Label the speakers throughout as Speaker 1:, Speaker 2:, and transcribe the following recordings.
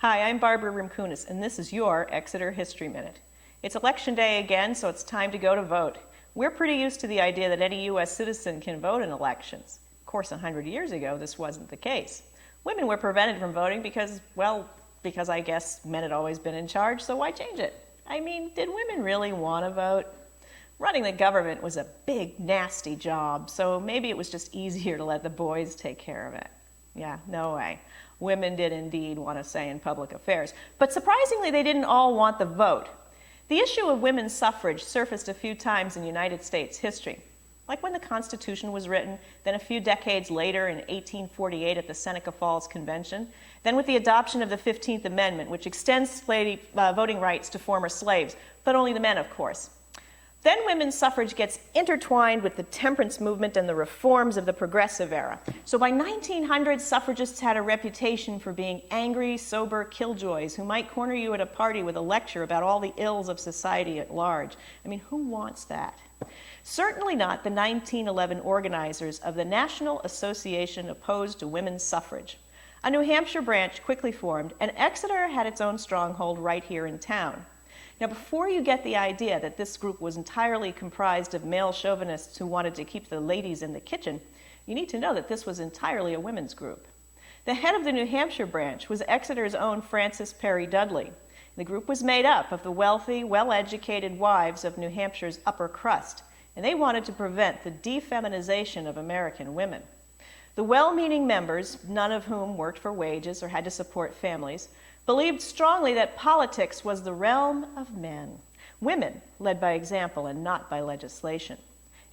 Speaker 1: Hi, I'm Barbara Rimkunis, and this is your Exeter History Minute. It's election day again, so it's time to go to vote. We're pretty used to the idea that any U.S. citizen can vote in elections. Of course, 100 years ago, this wasn't the case. Women were prevented from voting because I guess men had always been in charge, so why change it? I mean, did women really want to vote? Running the government was a big, nasty job, so maybe it was just easier to let the boys take care of it. Yeah, no way. Women did indeed want a say in public affairs, but surprisingly, they didn't all want the vote. The issue of women's suffrage surfaced a few times in United States history, like when the Constitution was written, then a few decades later in 1848 at the Seneca Falls Convention, then with the adoption of the 15th Amendment, which extends voting rights to former slaves, but only the men, of course. Then women's suffrage gets intertwined with the temperance movement and the reforms of the progressive era. So by 1900, suffragists had a reputation for being angry, sober killjoys who might corner you at a party with a lecture about all the ills of society at large. I mean, who wants that? Certainly not the 1911 organizers of the National Association Opposed to Women's Suffrage. A New Hampshire branch quickly formed, and Exeter had its own stronghold right here in town. Now, before you get the idea that this group was entirely comprised of male chauvinists who wanted to keep the ladies in the kitchen, you need to know that this was entirely a women's group. The head of the New Hampshire branch was Exeter's own Frances Perry Dudley. The group was made up of the wealthy, well-educated wives of New Hampshire's upper crust, and they wanted to prevent the defeminization of American women. The well-meaning members, none of whom worked for wages or had to support families, believed strongly that politics was the realm of men. Women led by example and not by legislation.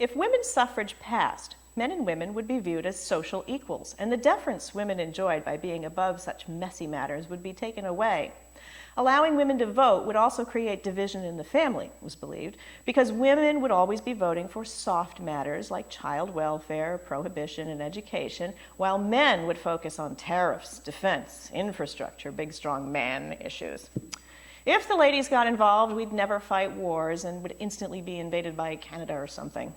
Speaker 1: If women's suffrage passed, men and women would be viewed as social equals, and the deference women enjoyed by being above such messy matters would be taken away. Allowing women to vote would also create division in the family, it was believed, because women would always be voting for soft matters like child welfare, prohibition, and education, while men would focus on tariffs, defense, infrastructure, big, strong man issues. If the ladies got involved, we'd never fight wars and would instantly be invaded by Canada or something.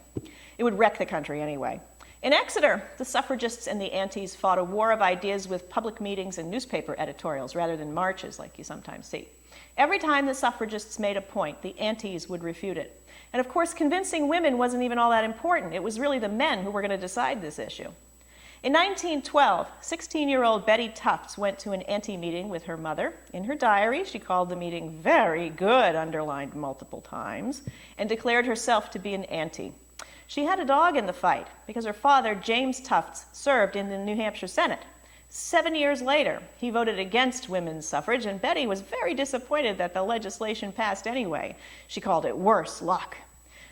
Speaker 1: It would wreck the country anyway. In Exeter, the suffragists and the antis fought a war of ideas with public meetings and newspaper editorials rather than marches like you sometimes see. Every time the suffragists made a point, the antis would refute it. And of course, convincing women wasn't even all that important. It was really the men who were going to decide this issue. In 1912, 16-year-old Betty Tufts went to an anti-meeting with her mother. In her diary, she called the meeting very good, underlined multiple times, and declared herself to be an anti. She had a dog in the fight because her father, James Tufts, served in the New Hampshire Senate. 7 years later, he voted against women's suffrage, and Betty was very disappointed that the legislation passed anyway. She called it worse luck.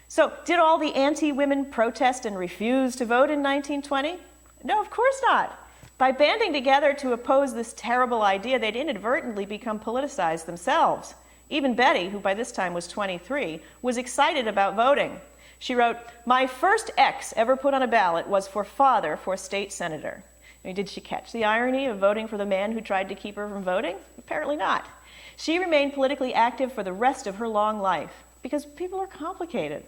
Speaker 1: So, did all the anti-women protest and refuse to vote in 1920? No, of course not. By banding together to oppose this terrible idea, they'd inadvertently become politicized themselves. Even Betty, who by this time was 23, was excited about voting. She wrote, "My first X ever put on a ballot was for father for state senator." I mean, did she catch the irony of voting for the man who tried to keep her from voting? Apparently not. She remained politically active for the rest of her long life because people are complicated.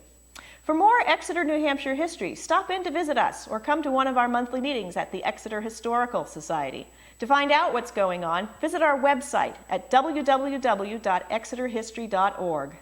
Speaker 1: For more Exeter, New Hampshire history, stop in to visit us or come to one of our monthly meetings at the Exeter Historical Society. To find out what's going on, visit our website at www.exeterhistory.org.